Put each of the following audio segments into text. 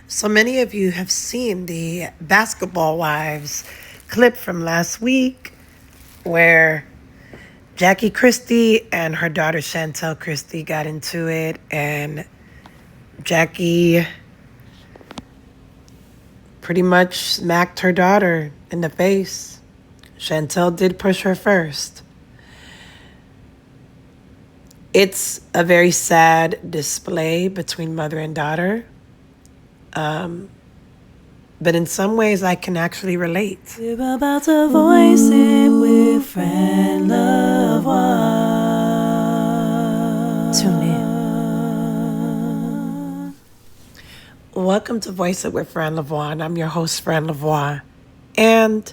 So many of you have seen the Basketball Wives clip from last week where Jackie Christie and her daughter Chantel Christie got into it, and Jackie pretty much smacked her daughter in the face. Chantel did push her first. It's a very sad display between mother and daughter. But in some ways, I can actually relate. We're about to voice it with friend love one. Tune in. Welcome to Voice It with Fran Lavoie. I'm your host, Fran Lavoie. And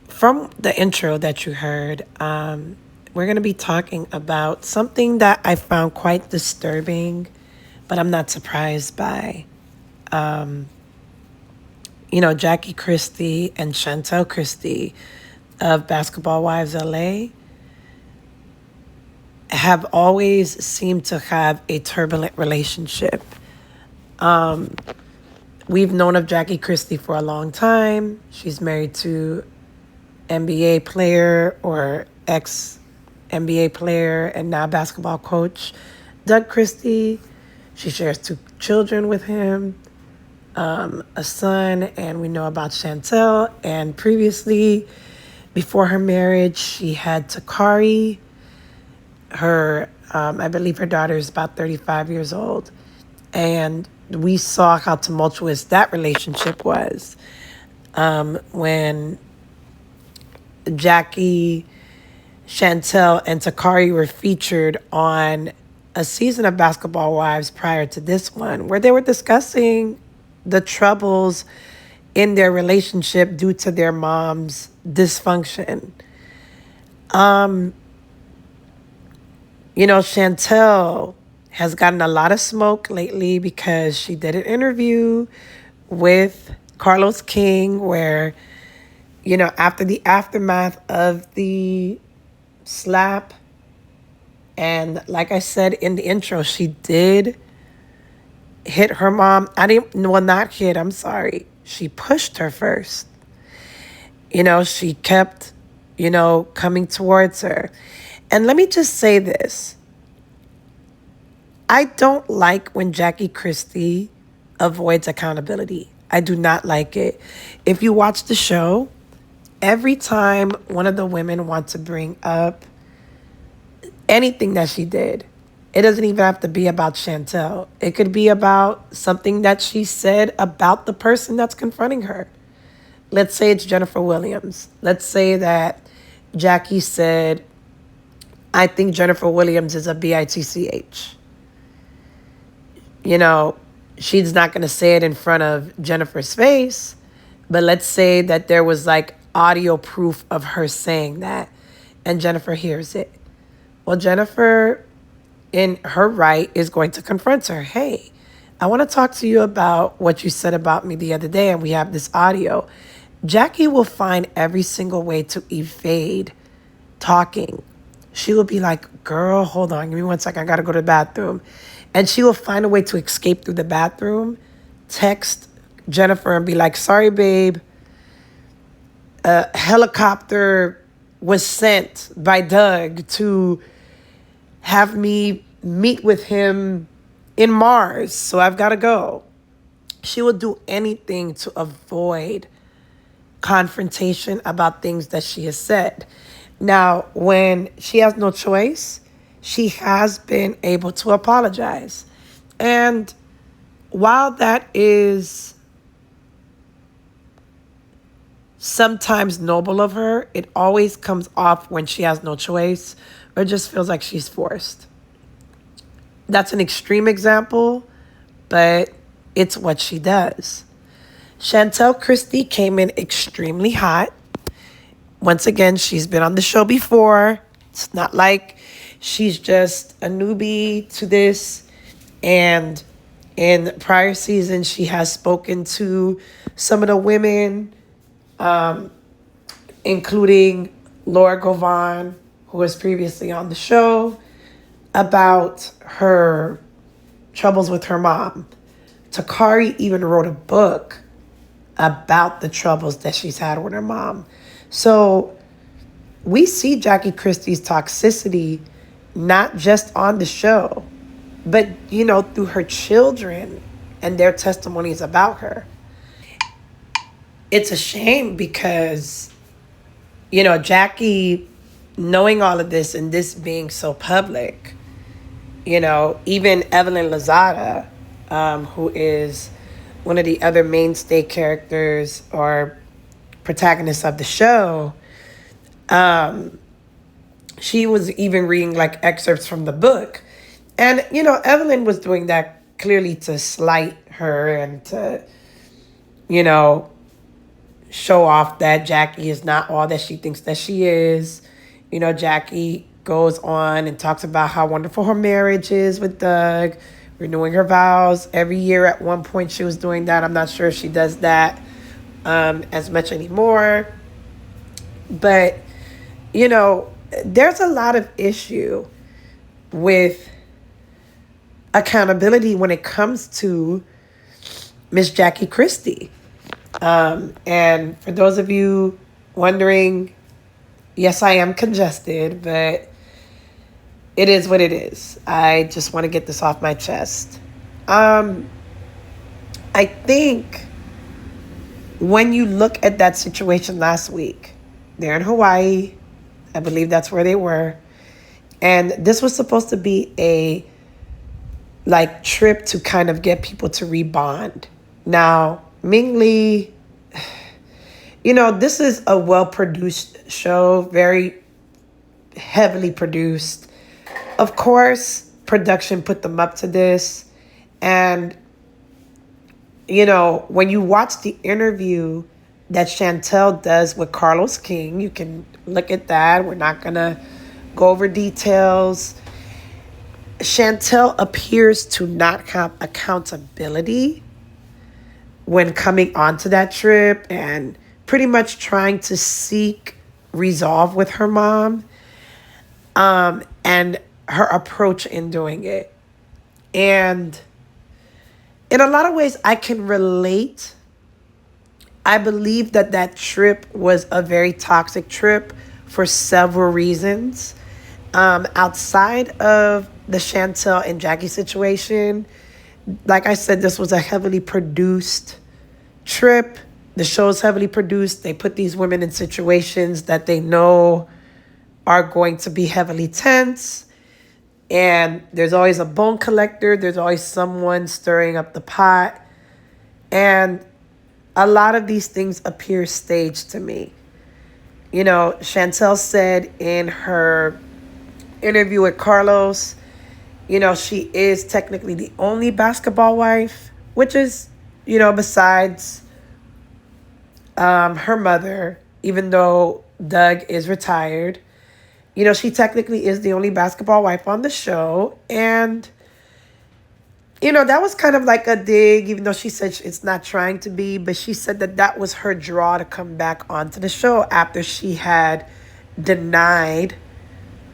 from the intro that you heard, we're going to be talking about something that I found quite disturbing, but I'm not surprised by. Jackie Christie and Chantel Christie of Basketball Wives LA have always seemed to have a turbulent relationship. We've known of Jackie Christie for a long time. She's married to NBA player or ex-NBA player and now basketball coach Doug Christie. She shares 2 children with him, a son, and we know about Chantel. And previously, before her marriage, she had Takari. I believe her daughter is about 35 years old. And we saw how tumultuous that relationship was when Jackie, Chantel, and Takari were featured on a season of Basketball Wives prior to this one, where they were discussing the troubles in their relationship due to their mom's dysfunction. Chantel has gotten a lot of smoke lately because she did an interview with Carlos King where, after the aftermath of the slap, and like I said in the intro, she did hit her mom. Not hit, I'm sorry. She pushed her first. She kept, coming towards her. And let me just say this. I don't like when Jackie Christie avoids accountability. I do not like it. If you watch the show, every time one of the women wants to bring up anything that she did, it doesn't even have to be about Chantel. It could be about something that she said about the person that's confronting her. Let's say it's Jennifer Williams. Let's say that Jackie said, I think Jennifer Williams is a bitch. She's not going to say it in front of Jennifer's face, but let's say that there was like audio proof of her saying that, and Jennifer hears it. Well, Jennifer, in her right, is going to confront her. Hey, I want to talk to you about what you said about me the other day, and we have this audio. Jackie will find every single way to evade talking. She will be like, girl, hold on, give me 1 second. I got to go to the bathroom. And she will find a way to escape through the bathroom, text Jennifer and be like, sorry, babe. A helicopter was sent by Doug to have me meet with him in Mars, so I've got to go. She will do anything to avoid confrontation about things that she has said. Now, when she has no choice, she has been able to apologize. And while that is sometimes noble of her, it always comes off when she has no choice or just feels like she's forced. That's an extreme example, but it's what she does. Chantel Christie came in extremely hot. Once again, she's been on the show before. It's not like she's just a newbie to this. And in prior seasons, she has spoken to some of the women, including Laura Govan, who was previously on the show, about her troubles with her mom. Takari even wrote a book about the troubles that she's had with her mom. So we see Jackie Christie's toxicity not just on the show, but, through her children and their testimonies about her. It's a shame because, Jackie, knowing all of this and this being so public, even Evelyn Lozada, who is one of the other mainstay characters or protagonists of the show, she was even reading like excerpts from the book. And, Evelyn was doing that clearly to slight her and to, show off that Jackie is not all that she thinks that she is. Jackie goes on and talks about how wonderful her marriage is with Doug, renewing her vows every year. At one point she was doing that. I'm not sure if she does that as much anymore. But, there's a lot of issue with accountability when it comes to Miss Jackie Christie. And for those of you wondering, yes, I am congested, but it is what it is. I just want to get this off my chest. I think when you look at that situation last week, they're in Hawaii. I believe that's where they were. And this was supposed to be a trip to kind of get people to rebond. Now, Ming Lee, this is a well-produced show, very heavily produced. Of course, production put them up to this. And, when you watch the interview that Chantel does with Carlos King, you can look at that. We're not going to go over details. Chantel appears to not have accountability when coming onto that trip and pretty much trying to seek resolve with her mom, and her approach in doing it. And in a lot of ways, I can relate. I believe that trip was a very toxic trip for several reasons. Outside of the Chantel and Jackie situation, like I said, this was a heavily produced trip. The show's heavily produced. They put these women in situations that they know are going to be heavily tense. And there's always a bone collector. There's always someone stirring up the pot. And a lot of these things appear staged to me. Chantel said in her interview with Carlos, she is technically the only basketball wife, which is, besides her mother, even though Doug is retired, she technically is the only basketball wife on the show. And, that was kind of like a dig, even though she said it's not trying to be, but she said that was her draw to come back onto the show after she had denied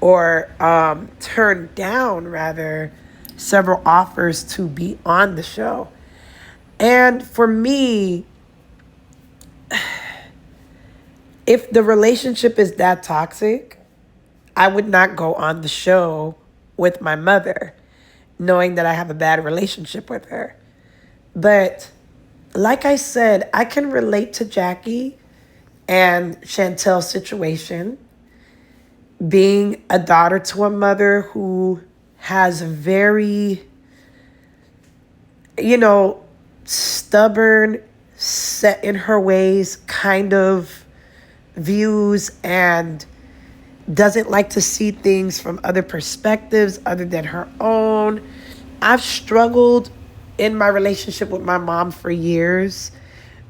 or turned down, rather, several offers to be on the show. And for me, if the relationship is that toxic, I would not go on the show with my mother, knowing that I have a bad relationship with her. But like I said, I can relate to Jackie and Chantel's situation. Being a daughter to a mother who has very, stubborn, set in her ways kind of views and doesn't like to see things from other perspectives other than her own. I've struggled in my relationship with my mom for years.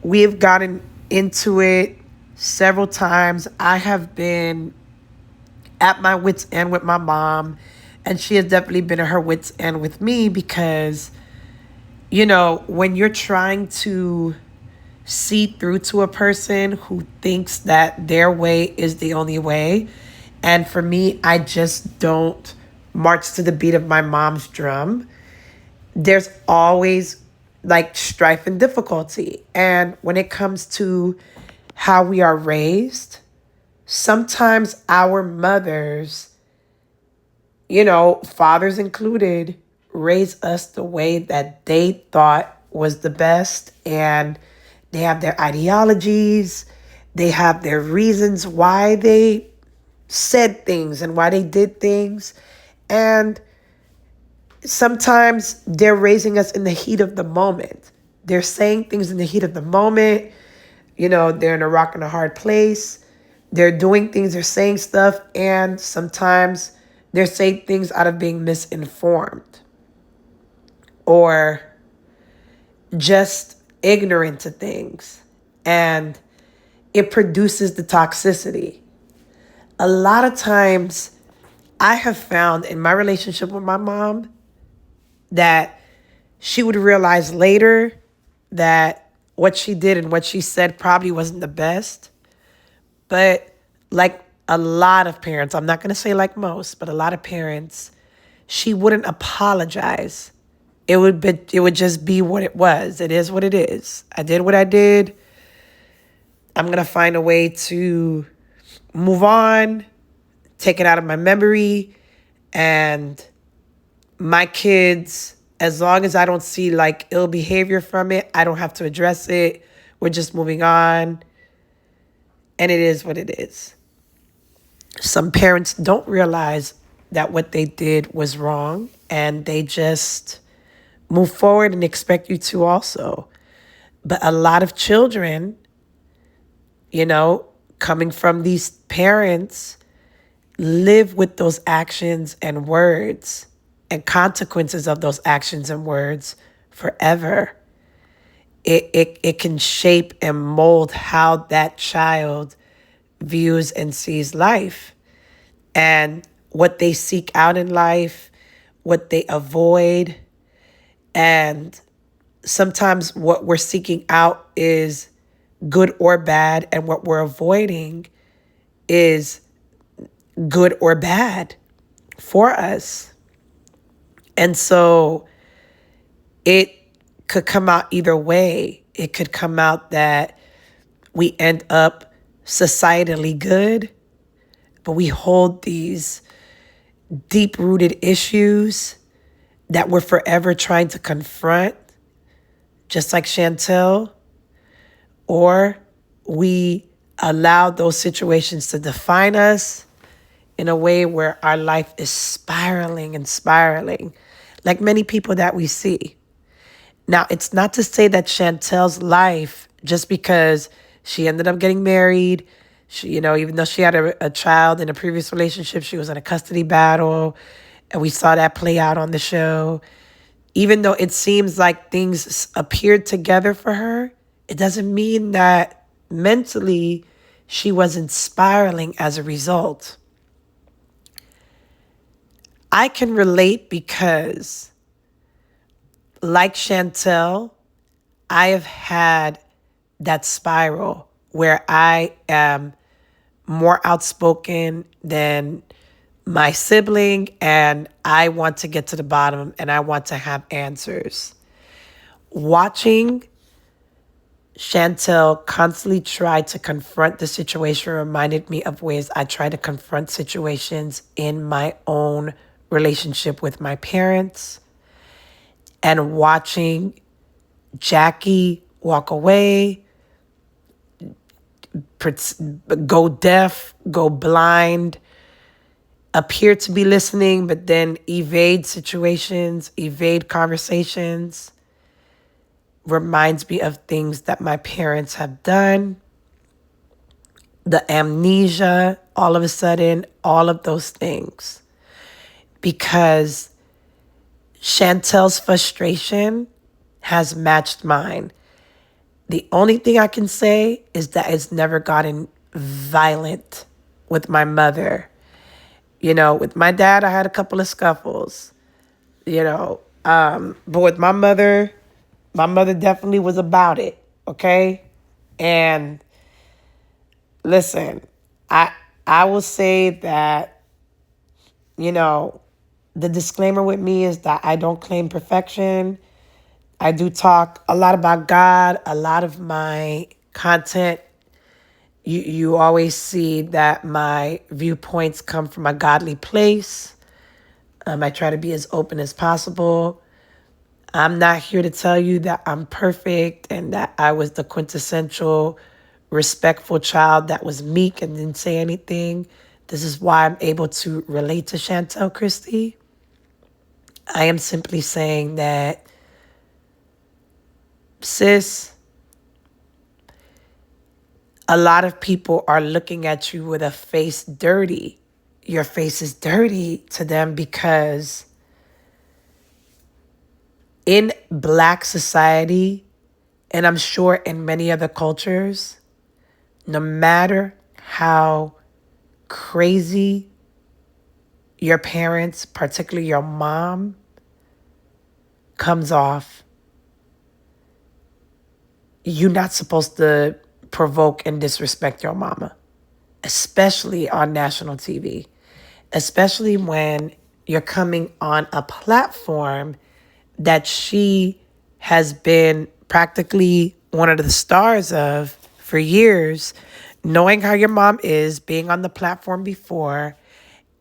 We have gotten into it several times. I have been at my wit's end with my mom, and she has definitely been at her wit's end with me because, when you're trying to see through to a person who thinks that their way is the only way, and for me, I just don't march to the beat of my mom's drum. There's always like strife and difficulty. And when it comes to how we are raised, sometimes our mothers, fathers included, raise us the way that they thought was the best. And they have their ideologies, they have their reasons why they said things and why they did things. And sometimes they're raising us in the heat of the moment. They're saying things in the heat of the moment. They're in a rock and a hard place. They're doing things, they're saying stuff, and sometimes they're saying things out of being misinformed or just ignorant to things. And it produces the toxicity. A lot of times, I have found in my relationship with my mom that she would realize later that what she did and what she said probably wasn't the best. But like a lot of parents, I'm not going to say like most, but a lot of parents, she wouldn't apologize. It would just be what it was. It is what it is. I did what I did. I'm going to find a way to move on, take it out of my memory, and my kids, as long as I don't see like ill behavior from it, I don't have to address it. We're just moving on. And it is what it is. Some parents don't realize that what they did was wrong, and they just move forward and expect you to also. But a lot of children, coming from these parents, live with those actions and words and consequences of those actions and words forever. It can shape and mold how that child views and sees life and what they seek out in life, what they avoid. And sometimes what we're seeking out is good or bad, and what we're avoiding is good or bad for us. And so it could come out either way. It could come out that we end up societally good, but we hold these deep-rooted issues that we're forever trying to confront, just like Chantel, or we allow those situations to define us in a way where our life is spiraling and spiraling, like many people that we see. Now, it's not to say that Chantel's life, just because she ended up getting married, even though she had a child in a previous relationship, she was in a custody battle, and we saw that play out on the show. Even though it seems like things appeared together for her, it doesn't mean that mentally she wasn't spiraling as a result. I can relate because, like Chantel, I have had that spiral where I am more outspoken than my sibling, and I want to get to the bottom and I want to have answers. Watching Chantel constantly try to confront the situation reminded me of ways I try to confront situations in my own relationship with my parents. And watching Jackie walk away, go deaf, go blind, appear to be listening, but then evade situations, evade conversations, reminds me of things that my parents have done. The amnesia, all of a sudden, all of those things. Because Chantel's frustration has matched mine. The only thing I can say is that it's never gotten violent with my mother. With my dad, I had a couple of scuffles, but with my mother definitely was about it, okay? And listen, I will say that, the disclaimer with me is that I don't claim perfection. I do talk a lot about God. A lot of my content, you always see that my viewpoints come from a godly place. I try to be as open as possible. I'm not here to tell you that I'm perfect and that I was the quintessential respectful child that was meek and didn't say anything. This is why I'm able to relate to Chantel Christie. I am simply saying that, sis, a lot of people are looking at you with a face dirty. Your face is dirty to them because in Black society, and I'm sure in many other cultures, no matter how crazy your parents, particularly your mom, comes off, you're not supposed to provoke and disrespect your mama, especially on national TV, especially when you're coming on a platform that she has been practically one of the stars of for years, knowing how your mom is, being on the platform before,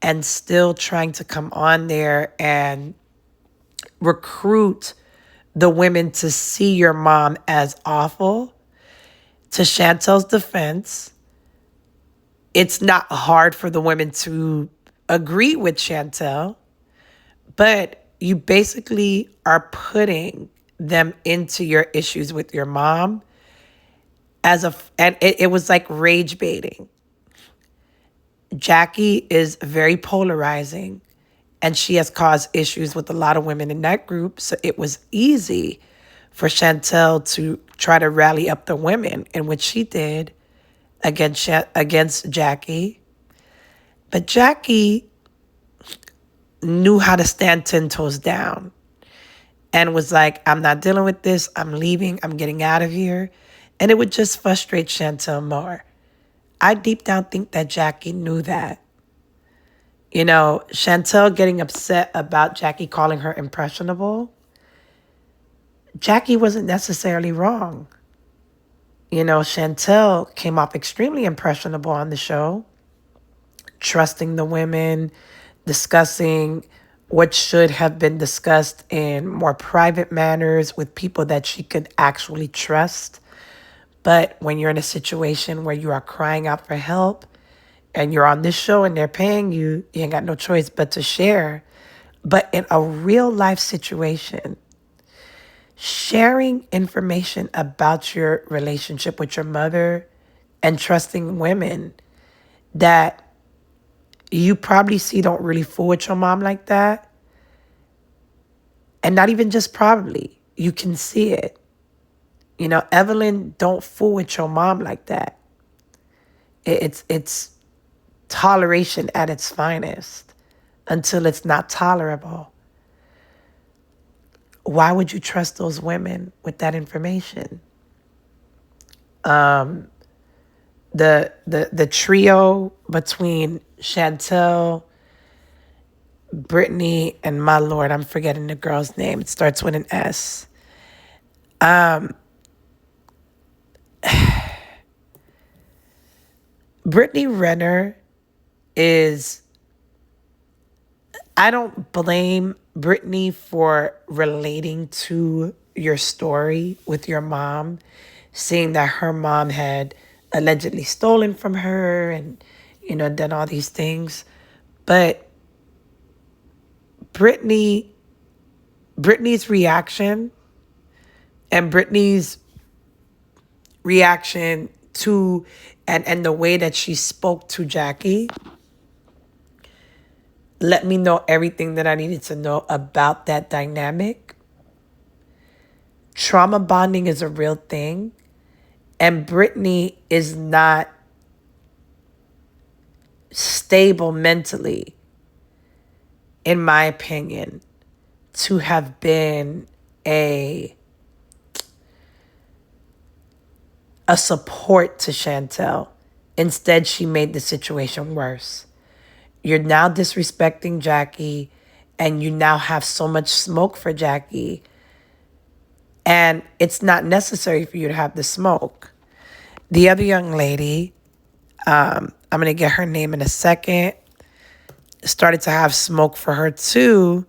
and still trying to come on there and recruit the women to see your mom as awful. To Chantel's defense, it's not hard for the women to agree with Chantel, but you basically are putting them into your issues with your mom and it was like rage baiting. Jackie is very polarizing and she has caused issues with a lot of women in that group. So it was easy for Chantel to try to rally up the women, and what she did against Jackie. But Jackie knew how to stand 10 toes down and was like, I'm not dealing with this. I'm leaving. I'm getting out of here. And it would just frustrate Chantel more. I deep down think that Jackie knew that. You know, Chantel getting upset about Jackie calling her impressionable, Jackie wasn't necessarily wrong. You know, Chantel came off extremely impressionable on the show, trusting the women, discussing what should have been discussed in more private manners with people that she could actually trust. But when you're in a situation where you are crying out for help and you're on this show and they're paying you, you ain't got no choice but to share. But in a real life situation, sharing information about your relationship with your mother and trusting women that you probably see don't really fool with your mom like that, and not even just probably, you can see it. You know, Evelyn don't fool with your mom like that. It's toleration at its finest until it's not tolerable. Why would you trust those women with that information? The trio between Chantel, Brittany, and my lord, I'm forgetting the girl's name. It starts with an S. Brittany Renner is, I don't blame Brittany for relating to your story with your mom, seeing that her mom had allegedly stolen from her and, you know, done all these things. But Brittany's reaction and Brittany's reaction to and the way that she spoke to Jackie let me know everything that I needed to know about that dynamic. Trauma bonding is a real thing, and Brittany is not stable mentally, in my opinion, to have been a support to Chantel. Instead, she made the situation worse. You're now disrespecting Jackie, and you now have so much smoke for Jackie And it's not necessary for you to have the smoke. The other young lady, I'm going to get her name in a second, started to have smoke for her too.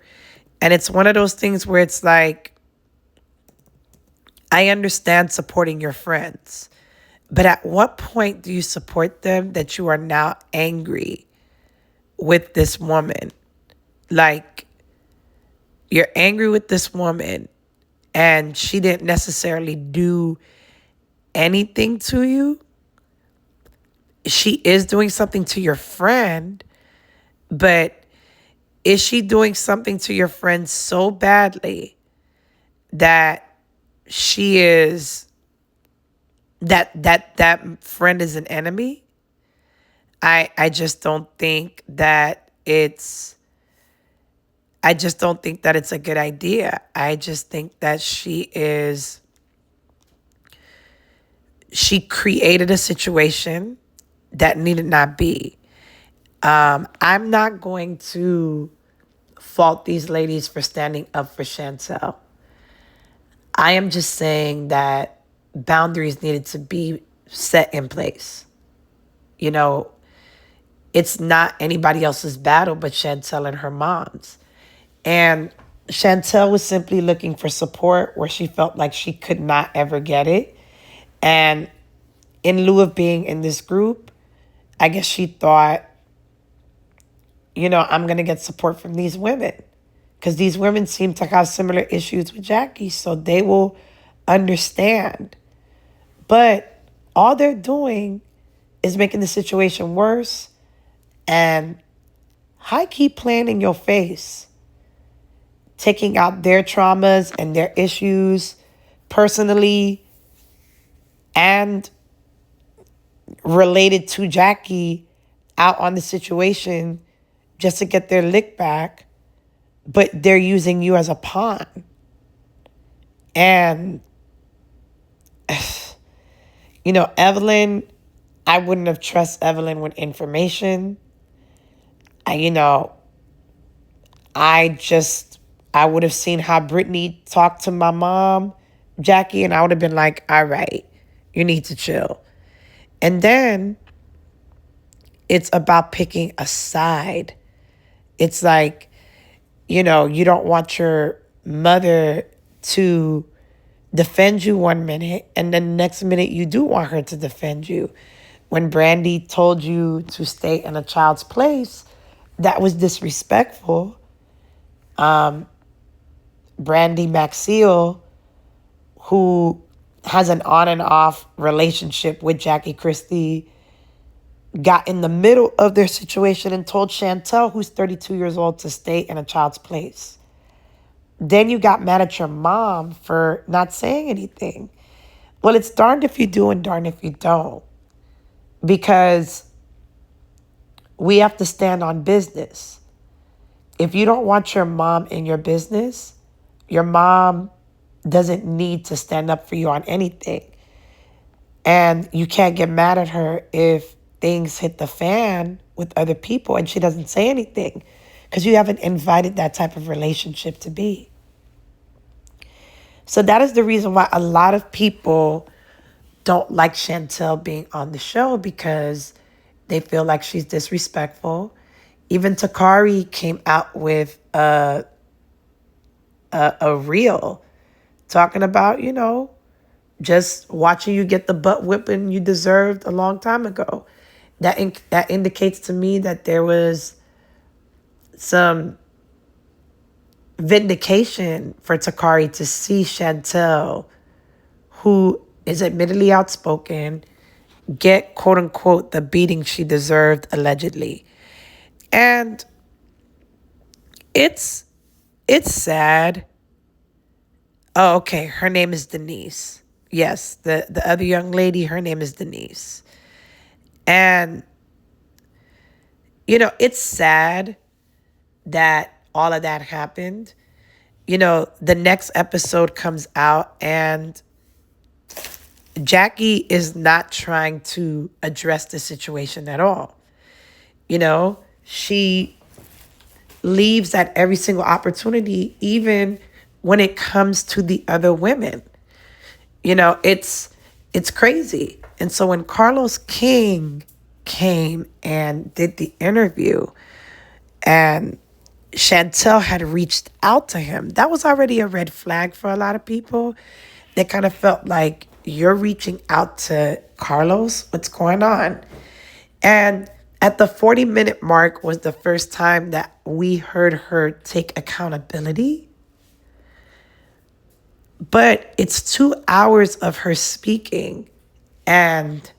And it's one of those things where it's like, I understand supporting your friends, but at what point do you support them that you are now angry with this woman? Like, you're angry with this woman and she didn't necessarily do anything to you. She is doing something to your friend, but is she doing something to your friend so badly that she is that friend is an enemy? I just don't think that it's I just don't think that it's a good idea. I just think that she created a situation that needed not be. I'm not going to fault these ladies for standing up for Chantel. I am just saying that boundaries needed to be set in place. You know, it's not anybody else's battle but Chantel and her mom's. And Chantel was simply looking for support where she felt like she could not ever get it. And in lieu of being in this group, I guess she thought, I'm going to get support from these women because these women seem to have similar issues with Jackie, so they will understand. But all they're doing is making the situation worse and high key playing in your face, taking out their traumas and their issues personally and related to Jackie out on the situation just to get their lick back, but they're using you as a pawn. And, Evelyn, I wouldn't have trusted Evelyn with information. I would have seen how Brittany talked to my mom, Jackie, and I would have been like, all right, you need to chill. And then it's about picking a side. It's like, you don't want your mother to defend you one minute, and then the next minute you do want her to defend you. When Brandy told you to stay in a child's place, that was disrespectful. Brandy Maxiel, who has an on and off relationship with Jackie Christie, got in the middle of their situation and told Chantel, who's 32 years old, to stay in a child's place. Then you got mad at your mom for not saying anything. Well, it's darned if you do and darned if you don't. Because we have to stand on business. If you don't want your mom in your business, your mom doesn't need to stand up for you on anything. And you can't get mad at her if things hit the fan with other people and she doesn't say anything because you haven't invited that type of relationship to be. So that is the reason why a lot of people don't like Chantel being on the show, because they feel like she's disrespectful. Even Takari came out with a reel talking about, just watching you get the butt whipping you deserved a long time ago. That indicates to me that there was some vindication for Takari to see Chantel, who is admittedly outspoken, get quote unquote the beating she deserved allegedly. And it's sad. Oh, okay. Her name is Denise. Yes, the other young lady, her name is Denise. And, it's sad that all of that happened. The next episode comes out and Jackie is not trying to address the situation at all. She leaves at every single opportunity, even when it comes to the other women. It's crazy. And so when Carlos King came and did the interview, and Chantel had reached out to him, that was already a red flag for a lot of people. They kind of felt like, you're reaching out to Carlos? What's going on? And at the 40-minute mark was the first time that we heard her take accountability. But it's 2 hours of her speaking. And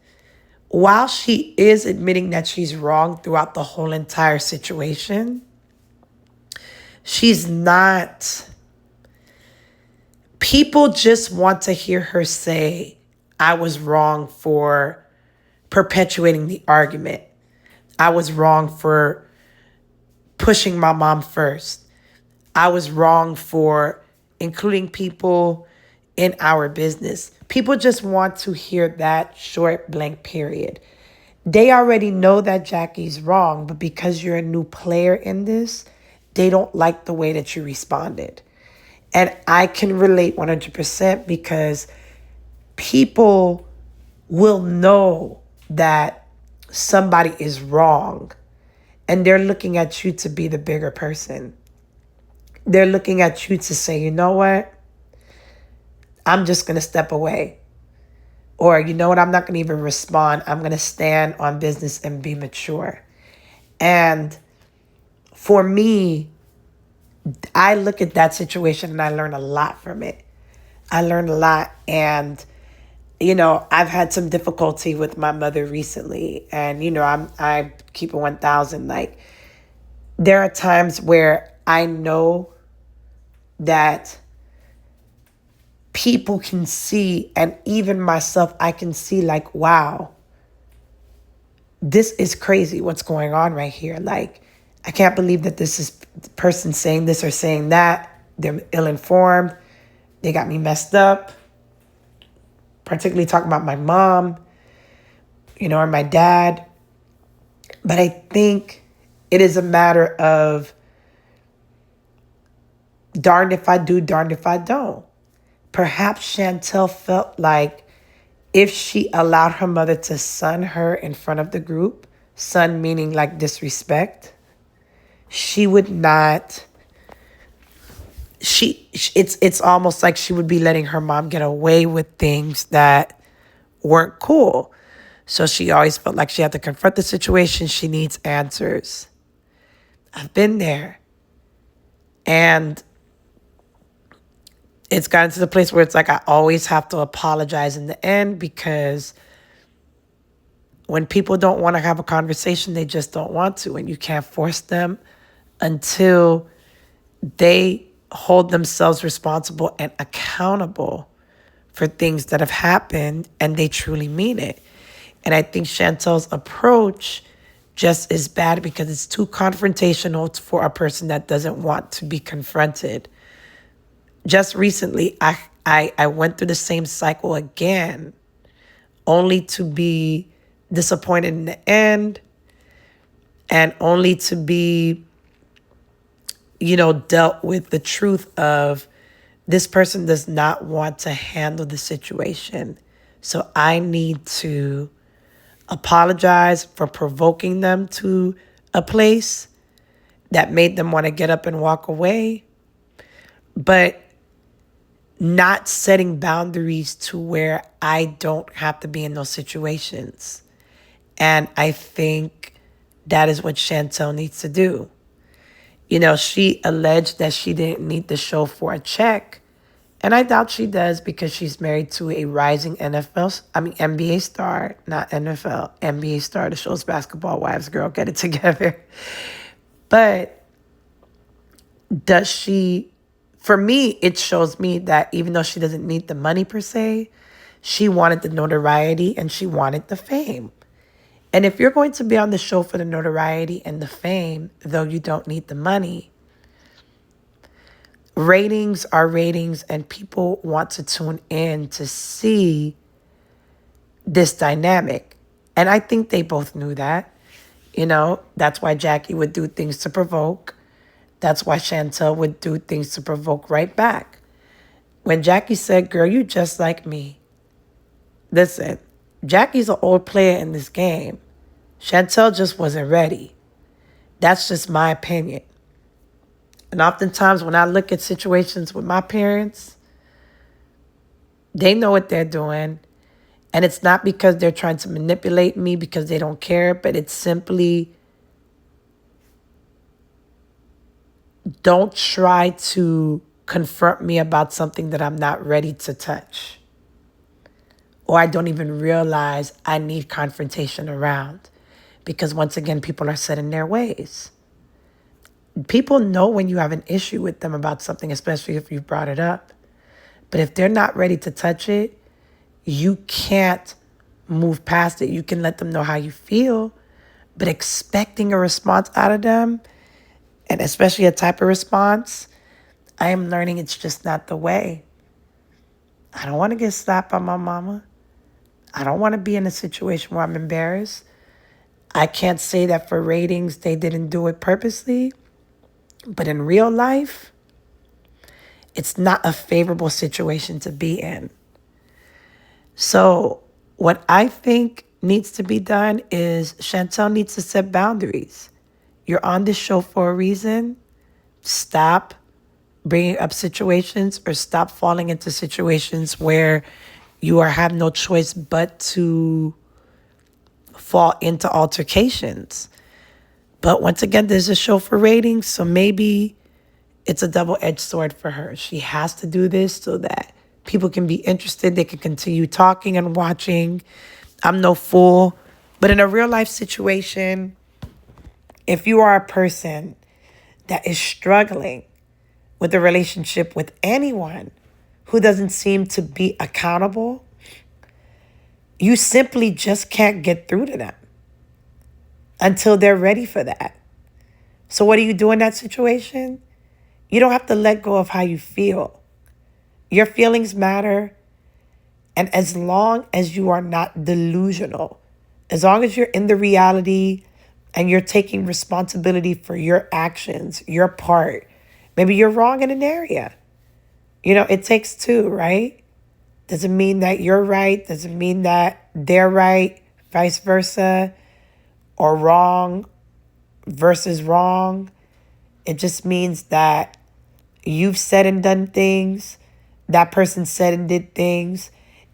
while she is admitting that she's wrong throughout the whole entire situation, she's not. People just want to hear her say, I was wrong for perpetuating the argument. I was wrong for pushing my mom first. I was wrong for including people in our business. People just want to hear that short blank period. They already know that Jackie's wrong, but because you're a new player in this, they don't like the way that you responded. And I can relate 100% because people will know that somebody is wrong and they're looking at you to be the bigger person. They're looking at you to say, you know what? I'm just going to step away. Or, you know what? I'm not going to even respond. I'm going to stand on business and be mature. And for me, I look at that situation and I learn a lot from it. I learned a lot. And, I've had some difficulty with my mother recently. And, I keep it 1,000. Like, there are times where I know that people can see, and even myself, I can see like, wow, this is crazy what's going on right here. Like, I can't believe that this is the person saying this or saying that. They're ill-informed. They got me messed up. Particularly talking about my mom, or my dad. But I think it is a matter of darned if I do, darned if I don't. Perhaps Chantel felt like if she allowed her mother to sun her in front of the group, sun meaning like disrespect, she would not. It's almost like she would be letting her mom get away with things that weren't cool. So she always felt like she had to confront the situation. She needs answers. I've been there. And it's gotten to the place where it's like I always have to apologize in the end, because when people don't want to have a conversation, they just don't want to. And you can't force them until they hold themselves responsible and accountable for things that have happened and they truly mean it. And I think Chantel's approach just is bad because it's too confrontational for a person that doesn't want to be confronted. Just recently, I went through the same cycle again, only to be disappointed in the end and only to be, dealt with the truth of this person does not want to handle the situation. So I need to apologize for provoking them to a place that made them want to get up and walk away, but not setting boundaries to where I don't have to be in those situations. And I think that is what Chantel needs to do. She alleged that she didn't need the show for a check. And I doubt she does, because she's married to a rising NBA star, not NFL, NBA star. The show's Basketball Wives, girl, get it together. But does she, for me, it shows me that even though she doesn't need the money per se, she wanted the notoriety and she wanted the fame. And if you're going to be on the show for the notoriety and the fame, though you don't need the money, ratings are ratings, and people want to tune in to see this dynamic. And I think they both knew that. That's why Jackie would do things to provoke. That's why Chantel would do things to provoke right back. When Jackie said, girl, you just like me. Listen, Jackie's an old player in this game. Chantel just wasn't ready. That's just my opinion. And oftentimes when I look at situations with my parents, they know what they're doing. And it's not because they're trying to manipulate me because they don't care, but it's simply don't try to confront me about something that I'm not ready to touch. Or I don't even realize I need confrontation around. Because once again, people are set in their ways. People know when you have an issue with them about something, especially if you brought it up. But if they're not ready to touch it, you can't move past it. You can let them know how you feel, but expecting a response out of them, and especially a type of response, I am learning it's just not the way. I don't want to get slapped by my mama. I don't want to be in a situation where I'm embarrassed. I can't say that for ratings they didn't do it purposely, but in real life, it's not a favorable situation to be in. So what I think needs to be done is Chantel needs to set boundaries. You're on this show for a reason. Stop bringing up situations or stop falling into situations where you have no choice but to fall into altercations. But once again, there's a show for ratings, so maybe it's a double-edged sword for her. She has to do this so that people can be interested. They can continue talking and watching. I'm no fool. But in a real-life situation, if you are a person that is struggling with a relationship with anyone who doesn't seem to be accountable, you simply just can't get through to them until they're ready for that. So what do you do in that situation? You don't have to let go of how you feel. Your feelings matter. And as long as you are not delusional, as long as you're in the reality and you're taking responsibility for your actions, your part, maybe you're wrong in an area. It takes two, right? Doesn't mean that you're right. Doesn't mean that they're right, vice versa, or wrong versus wrong. It just means that you've said and done things, that person said and did things,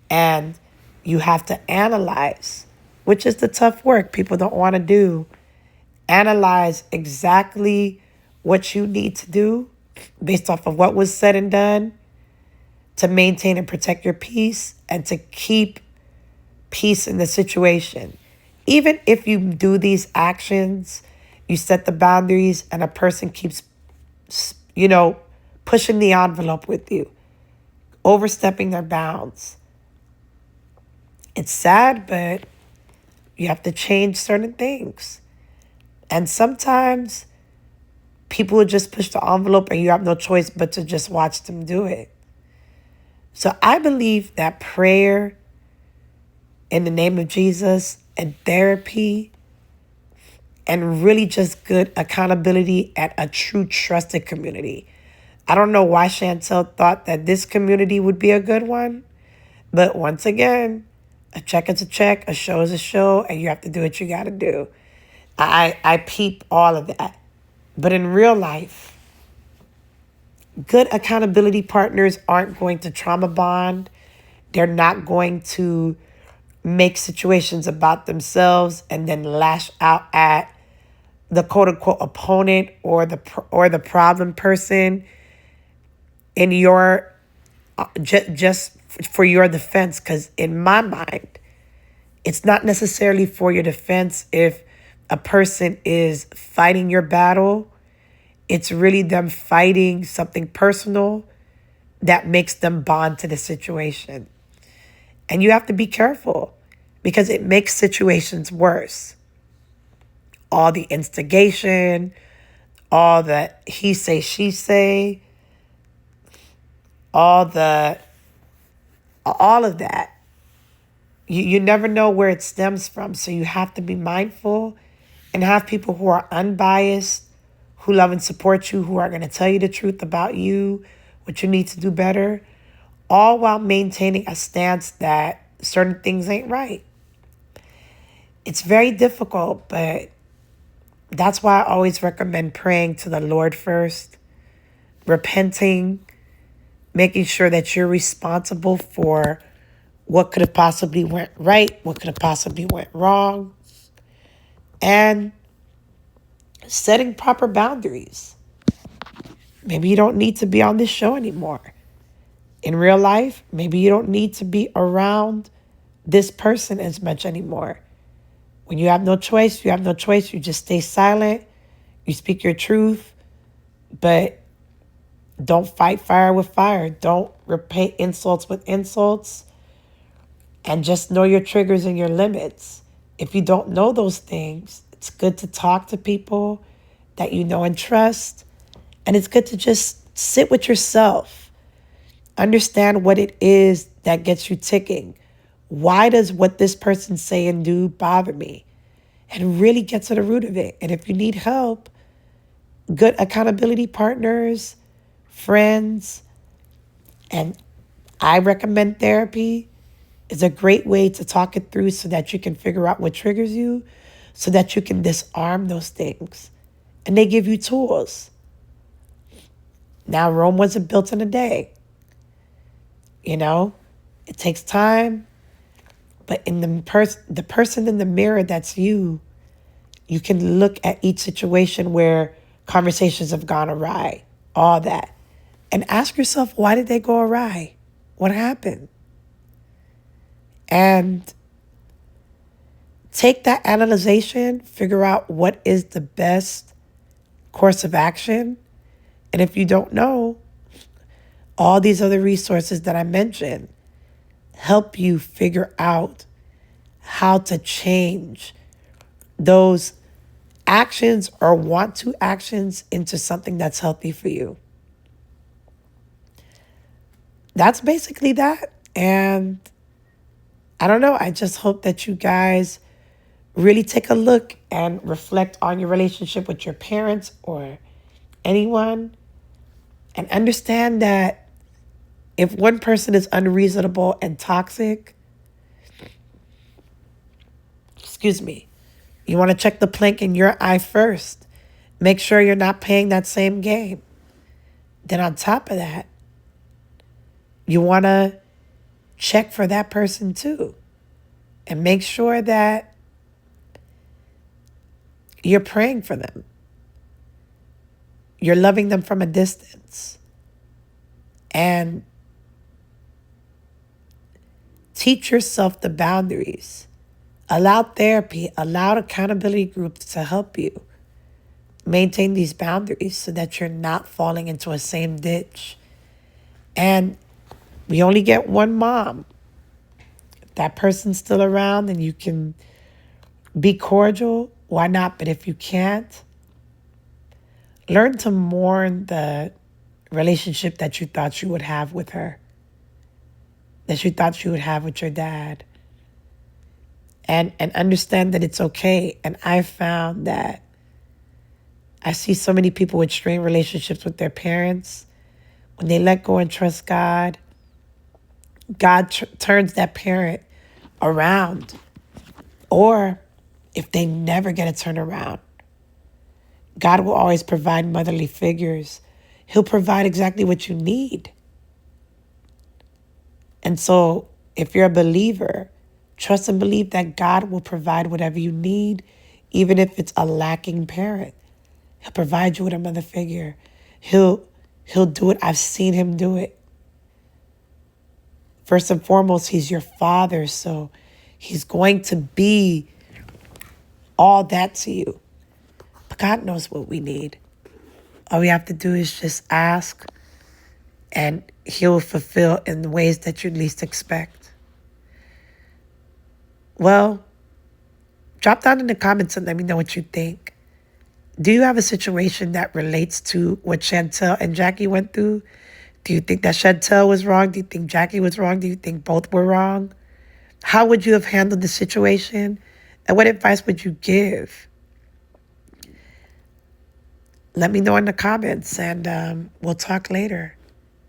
and you have to analyze, which is the tough work people don't want to do. Analyze exactly what you need to do based off of what was said and done to maintain and protect your peace and to keep peace in the situation. Even if you do these actions, you set the boundaries and a person keeps, pushing the envelope with you, overstepping their bounds. It's sad, but you have to change certain things. And sometimes people will just push the envelope and you have no choice but to just watch them do it. So I believe that prayer in the name of Jesus and therapy and really just good accountability at a true trusted community. I don't know why Chantel thought that this community would be a good one. But once again, a check is a check, a show is a show, and you have to do what you got to do. I peep all of that. But in real life, good accountability partners aren't going to trauma bond. They're not going to make situations about themselves and then lash out at the quote-unquote opponent or the problem person in your just for your defense. Because in my mind, it's not necessarily for your defense if a person is fighting your battle. It's really them fighting something personal that makes them bond to the situation. And you have to be careful because it makes situations worse. All the instigation, all the he say, she say, all of that. You never know where it stems from. So you have to be mindful and have people who are unbiased, who love and support you, who are going to tell you the truth about you, what you need to do better, all while maintaining a stance that certain things ain't right. It's very difficult, but that's why I always recommend praying to the Lord first, repenting, making sure that you're responsible for what could have possibly went right, what could have possibly went wrong, and setting proper boundaries. Maybe you don't need to be on this show anymore. In real life, maybe you don't need to be around this person as much anymore. When you have no choice, you have no choice. You just stay silent. You speak your truth, but don't fight fire with fire. Don't repay insults with insults. And just know your triggers and your limits. If you don't know those things, it's good to talk to people that you know and trust. And it's good to just sit with yourself. Understand what it is that gets you ticking. Why does what this person say and do bother me? And really get to the root of it. And if you need help, good accountability partners, friends, and I recommend therapy is a great way to talk it through so that you can figure out what triggers you, so that you can disarm those things. And they give you tools. Now, Rome wasn't built in a day. You know, it takes time. But in the person in the mirror that's you, you can look at each situation where conversations have gone awry, all that. And ask yourself, why did they go awry? What happened? And take that analyzation, figure out what is the best course of action. And if you don't know, all these other resources that I mentioned help you figure out how to change those actions or want to actions into something that's healthy for you. That's basically that. And I don't know. I just hope that you guys really take a look and reflect on your relationship with your parents or anyone and understand that if one person is unreasonable and toxic, you want to check the plank in your eye first. Make sure you're not playing that same game. Then on top of that, you want to check for that person too. And make sure that you're praying for them. You're loving them from a distance. And teach yourself the boundaries. Allow therapy, allow accountability groups to help you maintain these boundaries so that you're not falling into a same ditch. And we only get one mom. If that person's still around and you can be cordial, why not? But if you can't, learn to mourn the relationship that you thought you would have with her, that you thought you would have with your dad. And understand that it's okay. And I found that I see so many people with strained relationships with their parents. When they let go and trust God, God turns that parent around. Or if they never get a turnaround, God will always provide motherly figures. He'll provide exactly what you need. And so if you're a believer, trust and believe that God will provide whatever you need, even if it's a lacking parent. He'll provide you with a mother figure. He'll do it. I've seen him do it. First and foremost, he's your father, so he's going to be all that to you. But God knows what we need. All we have to do is just ask, and he'll fulfill in the ways that you least expect. Well, drop down in the comments and let me know what you think. Do you have a situation that relates to what Chantel and Jackie went through? Do you think that Chantel was wrong? Do you think Jackie was wrong? Do you think both were wrong? How would you have handled the situation? And what advice would you give? Let me know in the comments, and we'll talk later.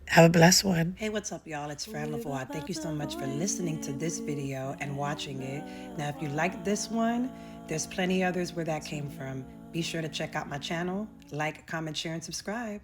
Have a blessed one. Hey, what's up, y'all? It's Fran Lavoie. Thank you so much for listening to this video and watching it. Now, if you liked this one, there's plenty others where that came from. Be sure to check out my channel, like, comment, share, and subscribe.